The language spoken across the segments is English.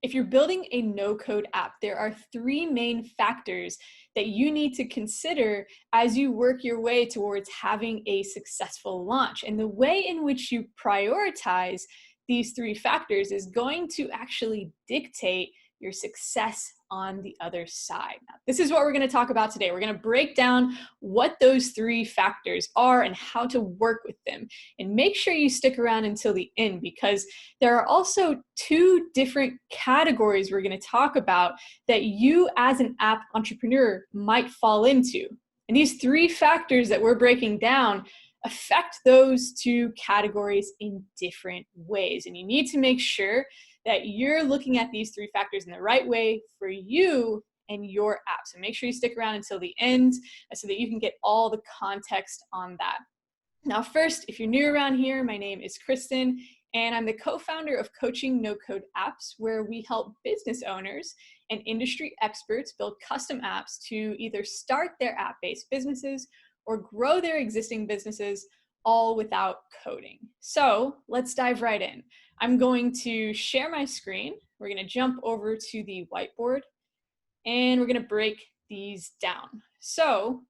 If you're building a no-code app, there are three main factors that you need to consider as you work your way towards having a successful launch. And the way in which you prioritize these three factors is going to actually dictate your success on the other side. Now, this is what we're going to talk about today. We're going to break down what those three factors are and how to work with them. And make sure you stick around until the end, because there are also two different categories we're going to talk about that you as an app entrepreneur might fall into. And these three factors that we're breaking down affect those two categories in different ways. And you need to make sure that you're looking at these three factors in the right way for you and your app. So make sure you stick around until the end so that you can get all the context on that. Now, first, if you're new around here, my name is Kristen, and I'm the co-founder of Coaching No Code Apps, where we help business owners and industry experts build custom apps to either start their app-based businesses or grow their existing businesses, all without coding. So let's dive right in. I'm going to share my screen. We're going to jump over to the whiteboard, and we're going to break these down. So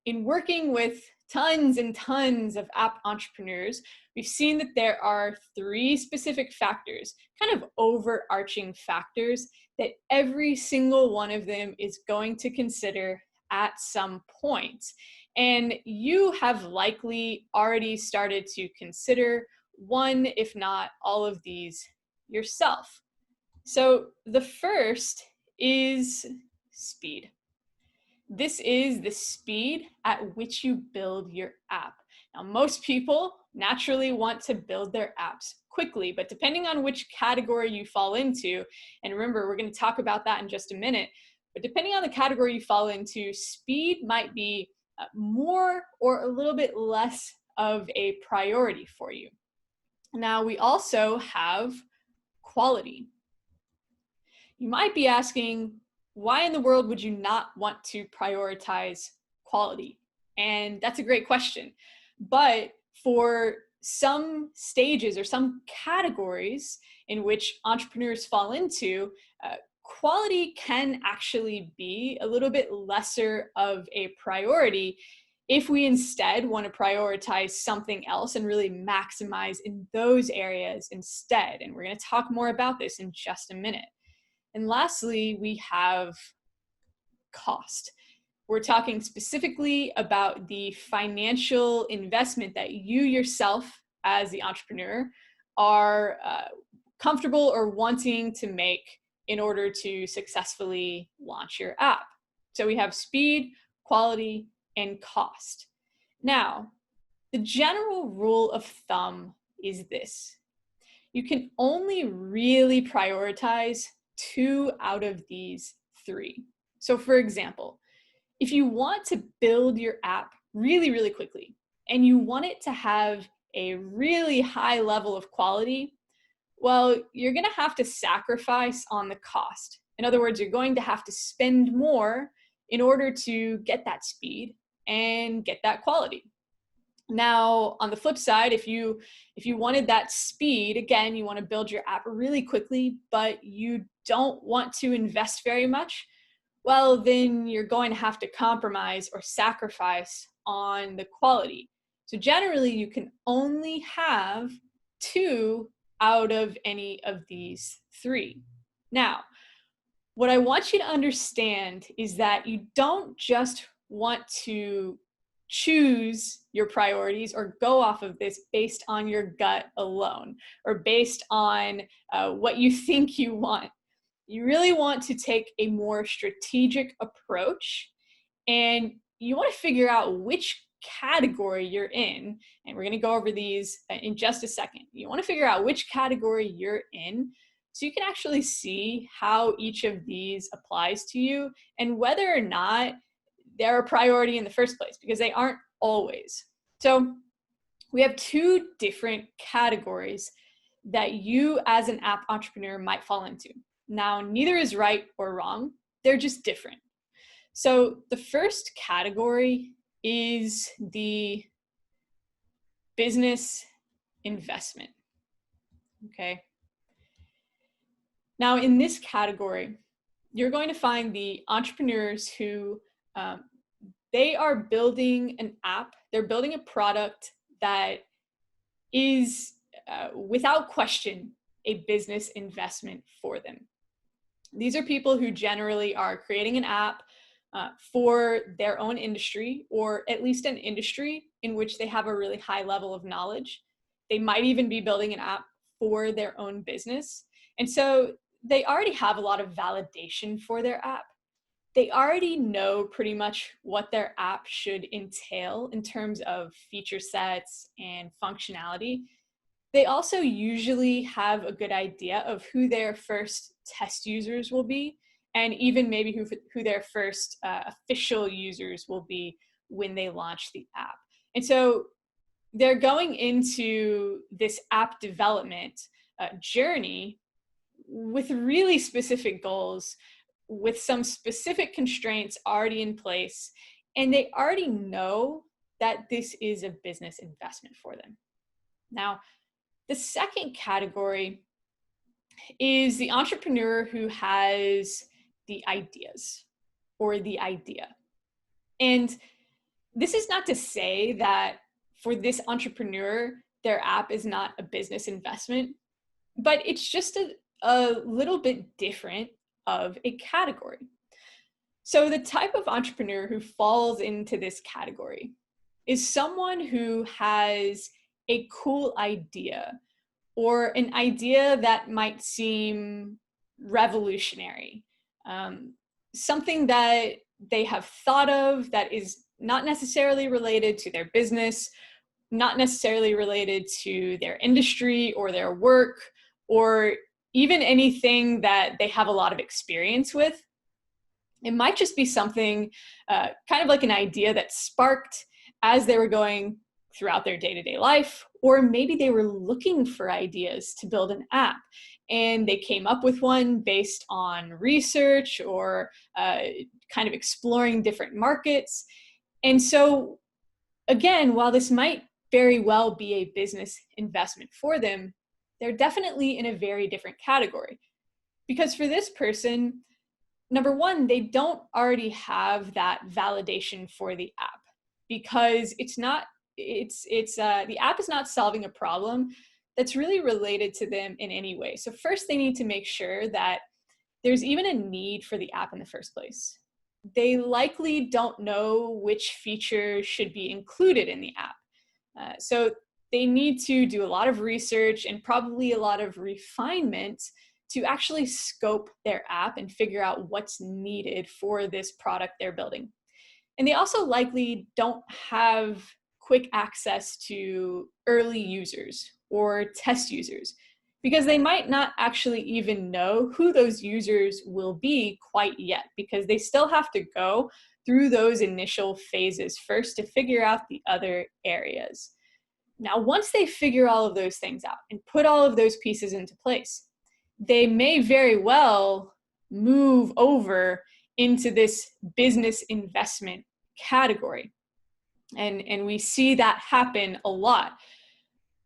in working with tons and tons of app entrepreneurs, we've seen that there are three specific factors, kind of overarching factors, that every single one of them is going to consider at some point. And you have likely already started to consider one, if not all of these yourself. So the first is speed. This is the speed at which you build your app. Now, most people naturally want to build their apps quickly, but depending on which category you fall into, and remember, we're going to talk about that in just a minute, but depending on the category you fall into, speed might be more or a little bit less of a priority for you. Now, we also have quality. You might be asking, why in the world would you not want to prioritize quality? And that's a great question. But for some stages or some categories in which entrepreneurs fall into, quality can actually be a little bit lesser of a priority if we instead want to prioritize something else and really maximize in those areas instead. And we're going to talk more about this in just a minute. And lastly, we have cost. We're talking specifically about the financial investment that you yourself as the entrepreneur are comfortable or wanting to make in order to successfully launch your app. So we have speed, quality, and cost. Now, the general rule of thumb is this: you can only really prioritize 2 out of these 3. So for example, if you want to build your app really, really quickly, and you want it to have a really high level of quality, well, you're going to have to sacrifice on the cost. In other words, you're going to have to spend more in order to get that speed and get that quality. Now, on the flip side, if you wanted that speed, again, you want to build your app really quickly, but you don't want to invest very much, well, then you're going to have to compromise or sacrifice on the quality. So generally, you can only have 2 out of any of these 3. Now, what I want you to understand is that you don't just want to choose your priorities or go off of this based on your gut alone or based on what you think you want. You really want to take a more strategic approach, and you want to figure out which category you're in. And we're going to go over these in just a second. You want to figure out which category you're in so you can actually see how each of these applies to you and whether or not they're a priority in the first place, because they aren't always. So we have 2 different categories that you as an app entrepreneur might fall into. Now, neither is right or wrong. They're just different. So the first category is the business investment. Okay. Now, in this category, you're going to find the entrepreneurs who they are building an app, they're building a product that is, without question, a business investment for them. These are people who generally are creating an app for their own industry, or at least an industry in which they have a really high level of knowledge. They might even be building an app for their own business. And so they already have a lot of validation for their app. They already know pretty much what their app should entail in terms of feature sets and functionality. They also usually have a good idea of who their first test users will be, and even maybe who their first official users will be when they launch the app. And so they're going into this app development journey with really specific goals, with some specific constraints already in place, and they already know that this is a business investment for them. Now, the second category is the entrepreneur who has the ideas or the idea. And this is not to say that for this entrepreneur, their app is not a business investment, but it's just a little bit different of a category. So the type of entrepreneur who falls into this category is someone who has a cool idea, or an idea that might seem revolutionary, something that they have thought of that is not necessarily related to their business, not necessarily related to their industry or their work, or even anything that they have a lot of experience with. It might just be something kind of like an idea that sparked as they were going throughout their day-to-day life, or maybe they were looking for ideas to build an app and they came up with one based on research or kind of exploring different markets. And so again, while this might very well be a business investment for them, they're definitely in a very different category. Because for this person, number one, they don't already have that validation for the app, because the app is not solving a problem that's really related to them in any way. So first, they need to make sure that there's even a need for the app in the first place. They likely don't know which features should be included in the app. So they need to do a lot of research and probably a lot of refinement to actually scope their app and figure out what's needed for this product they're building. And they also likely don't have quick access to early users or test users, because they might not actually even know who those users will be quite yet, because they still have to go through those initial phases first to figure out the other areas. Now, once they figure all of those things out and put all of those pieces into place, they may very well move over into this business investment category. And we see that happen a lot.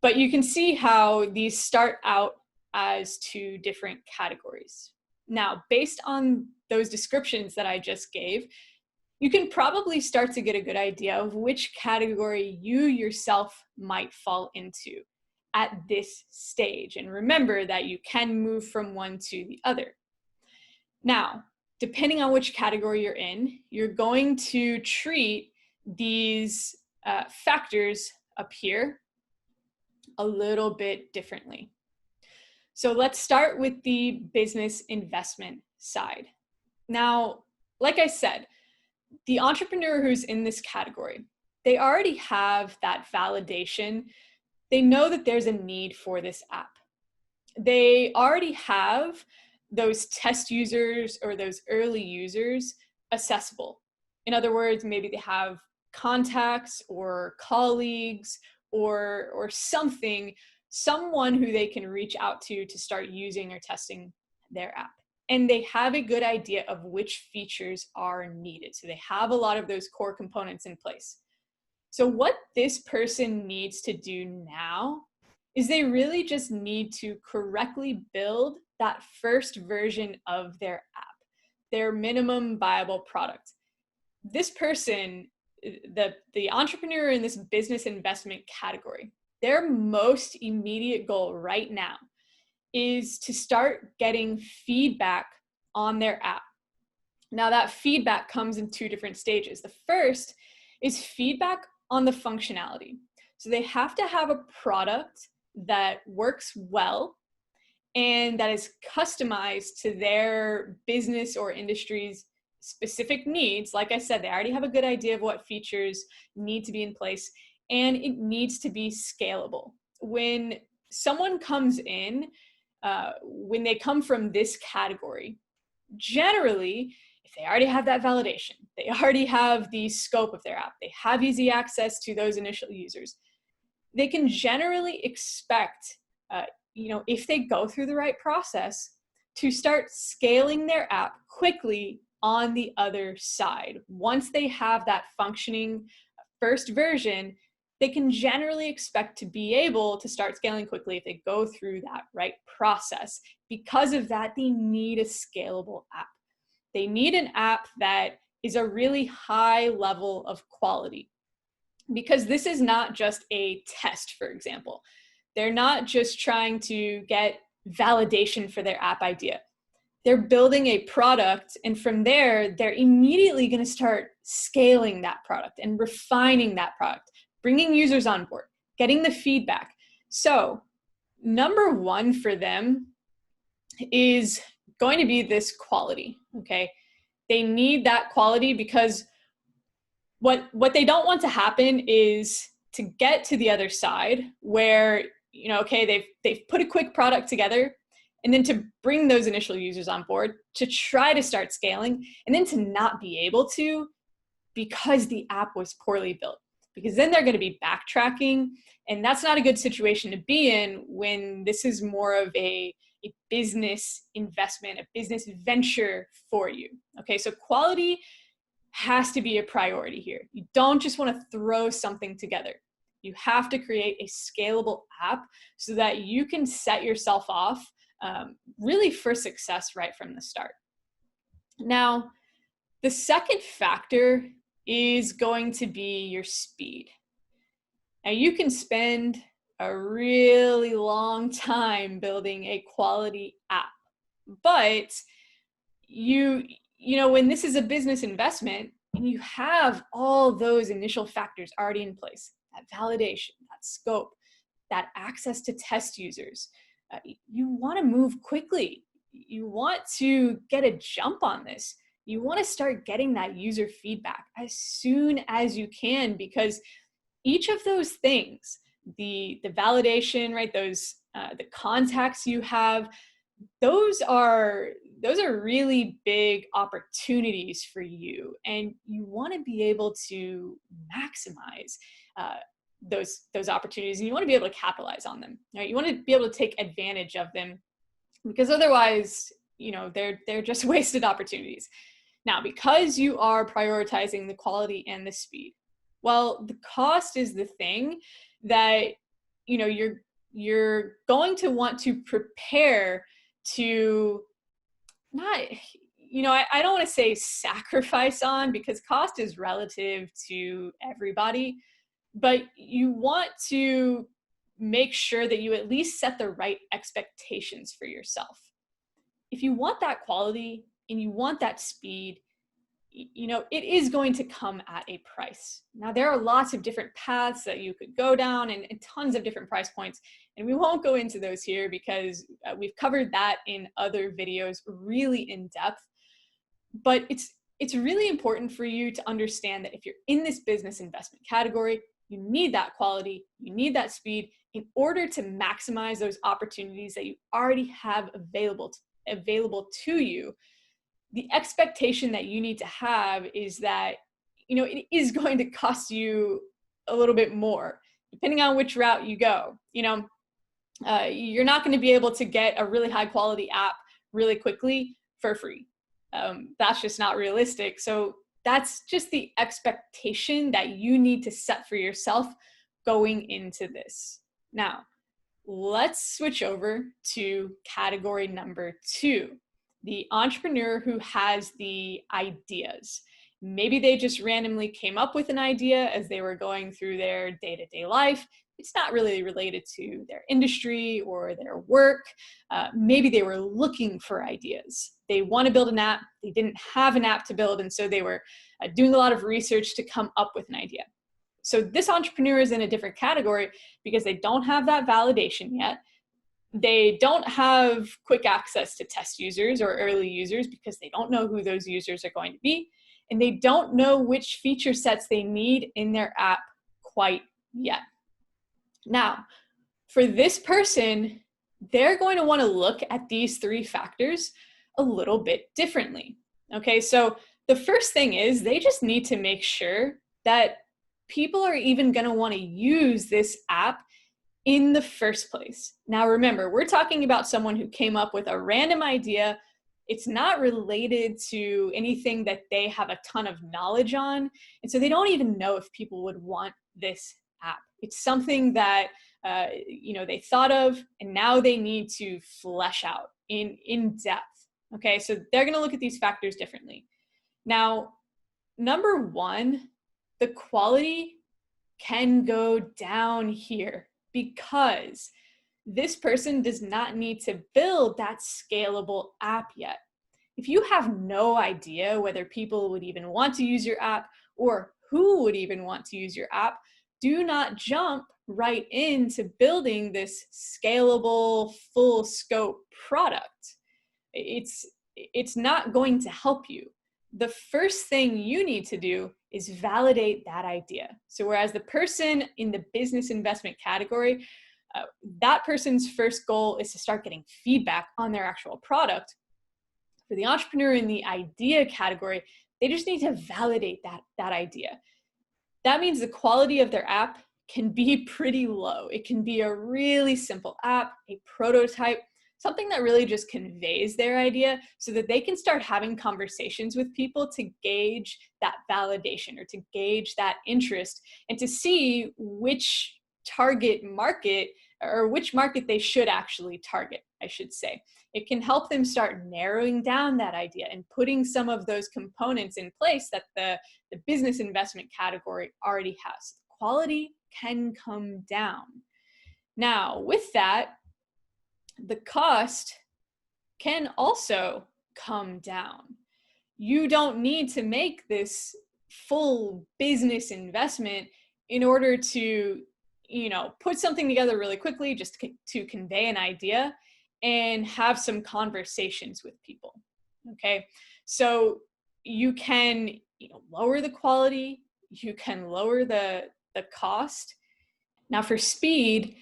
But you can see how these start out as two different categories. Now, based on those descriptions that I just gave, you can probably start to get a good idea of which category you yourself might fall into at this stage. And remember that you can move from one to the other. Now, depending on which category you're in, you're going to treat these factors up here a little bit differently. So let's start with the business investment side. Now, like I said, the entrepreneur who's in this category, they already have that validation. They know that there's a need for this app. They already have those test users or those early users accessible. In other words, maybe they have contacts or colleagues or something, someone who they can reach out to start using or testing their app. And they have a good idea of which features are needed. So they have a lot of those core components in place. So what this person needs to do now is they really just need to correctly build that first version of their app, their minimum viable product. This person, the entrepreneur in this business investment category, their most immediate goal right now is to start getting feedback on their app. Now, that feedback comes in two different stages. The first is feedback on the functionality. So they have to have a product that works well and that is customized to their business or industry's specific needs. Like I said, they already have a good idea of what features need to be in place, and it needs to be scalable. When someone comes in, when they come from this category, generally, if they already have that validation, they already have the scope of their app, they have easy access to those initial users, they can generally expect, if they go through the right process, to start scaling their app quickly on the other side. Once they have that functioning first version, they can generally expect to be able to start scaling quickly if they go through that right process. Because of that, they need a scalable app. They need an app that is a really high level of quality, because this is not just a test, for example. They're not just trying to get validation for their app idea. They're building a product, and from there, they're immediately going to start scaling that product and refining that product, bringing users on board, getting the feedback. So number one for them is going to be this quality, okay? They need that quality, because what they don't want to happen is to get to the other side where, okay, they've put a quick product together, and then to bring those initial users on board to try to start scaling, and then to not be able to because the app was poorly built. Because then they're going to be backtracking, and that's not a good situation to be in when this is more of a business investment, a business venture for you. Okay, so quality has to be a priority here. You don't just want to throw something together. You have to create a scalable app so that you can set yourself off really for success right from the start. Now, the second factor is going to be your speed. Now, you can spend a really long time building a quality app, but when this is a business investment and you have all those initial factors already in place, that validation, that scope, that access to test users, you want to move quickly. You want to get a jump on this. You want to start getting that user feedback as soon as you can, because each of those things, the validation, right, those the contacts you have, those are really big opportunities for you, and you want to be able to maximize those opportunities, and you want to be able to capitalize on them. Right? You want to be able to take advantage of them, because otherwise, they're just wasted opportunities. Now, because you are prioritizing the quality and the speed, well, the cost is the thing that you're going to want to prepare to not, I don't want to say sacrifice on, because cost is relative to everybody, but you want to make sure that you at least set the right expectations for yourself. If you want that quality and you want that speed, it is going to come at a price. Now, there are lots of different paths that you could go down, and tons of different price points, and we won't go into those here because we've covered that in other videos really in depth. But it's really important for you to understand that if you're in this business investment category, you need that quality, you need that speed in order to maximize those opportunities that you already have available to you. The expectation that you need to have is that, it is going to cost you a little bit more, depending on which route you go. You're not going to be able to get a really high quality app really quickly for free. That's just not realistic. So that's just the expectation that you need to set for yourself going into this. Now, let's switch over to category number 2, the entrepreneur who has the ideas. Maybe they just randomly came up with an idea as they were going through their day-to-day life. It's not really related to their industry or their work. Maybe they were looking for ideas. They want to build an app. They didn't have an app to build, and so they were doing a lot of research to come up with an idea. So this entrepreneur is in a different category because they don't have that validation yet. They don't have quick access to test users or early users because they don't know who those users are going to be. And they don't know which feature sets they need in their app quite yet. Now, for this person, they're going to want to look at these 3 factors a little bit differently. Okay, so the first thing is they just need to make sure that people are even going to want to use this app in the first place. Now, remember, we're talking about someone who came up with a random idea. It's not related to anything that they have a ton of knowledge on. And so they don't even know if people would want this app. It's something that they thought of, and now they need to flesh out in depth. Okay, so they're going to look at these factors differently. Now, number 1, the quality can go down here because this person does not need to build that scalable app yet. If you have no idea whether people would even want to use your app or who would even want to use your app, do not jump right into building this scalable, full scope product. It's not going to help you. The first thing you need to do is validate that idea. So whereas the person in the business investment category, that person's first goal is to start getting feedback on their actual product. For the entrepreneur in the idea category, they just need to validate that idea. That means the quality of their app can be pretty low. It can be a really simple app, a prototype, something that really just conveys their idea so that they can start having conversations with people to gauge that validation or to gauge that interest and to see which target market or which market they should actually target, I should say. It can help them start narrowing down that idea and putting some of those components in place that the business investment category already has. Quality can come down. Now, with that, the cost can also come down. You don't need to make this full business investment in order to, put something together really quickly just to convey an idea and have some conversations with people. Okay, so you can lower the quality, you can lower the cost. Now for speed,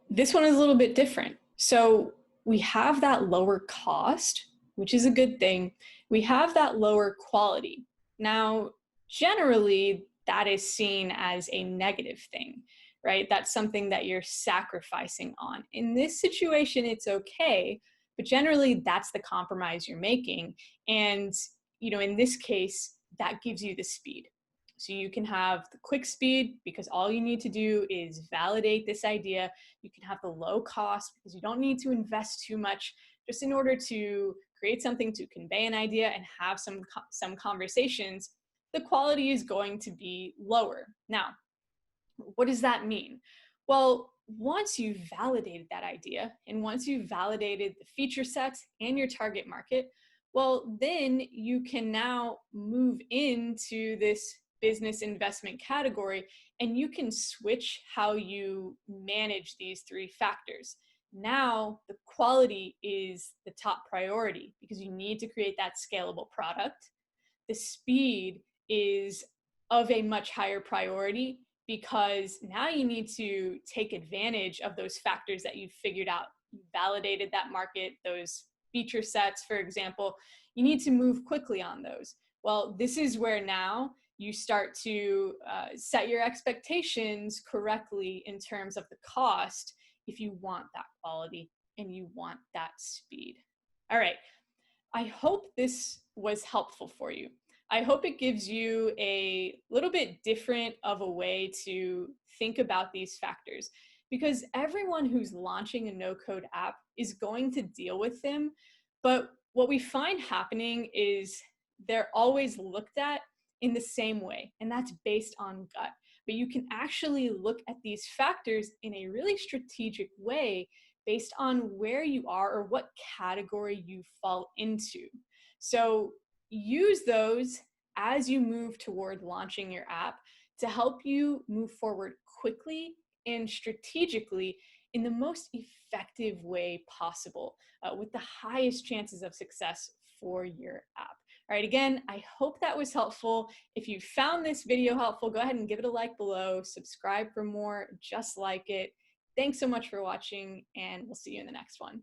this one is a little bit different. So we have that lower cost, which is a good thing. We have that lower quality. Now, generally, that is seen as a negative thing, right? That's something that you're sacrificing on. In this situation, it's okay, but generally that's the compromise you're making. And, in this case, that gives you the speed. So you can have the quick speed because all you need to do is validate this idea. You can have the low cost because you don't need to invest too much just in order to create something to convey an idea and have some conversations. The quality is going to be lower. Now, what does that mean? Well, once you've validated that idea and once you've validated the feature sets and your target market, well, then you can now move into this business investment category and you can switch how you manage these 3 factors. Now the quality is the top priority because you need to create that scalable product. The speed is of a much higher priority because now you need to take advantage of those factors that you've figured out. You validated that market, those feature sets, for example. You need to move quickly on those. Well, this is where now you start to set your expectations correctly in terms of the cost if you want that quality and you want that speed. All right, I hope this was helpful for you. I hope it gives you a little bit different of a way to think about these factors because everyone who's launching a no-code app is going to deal with them. But what we find happening is they're always looked at in the same way, and that's based on gut. But you can actually look at these factors in a really strategic way based on where you are or what category you fall into. So use those as you move toward launching your app to help you move forward quickly and strategically in the most effective way possible, with the highest chances of success for your app. All right, again, I hope that was helpful. If you found this video helpful, go ahead and give it a like below, subscribe for more just like it. Thanks so much for watching, and we'll see you in the next one.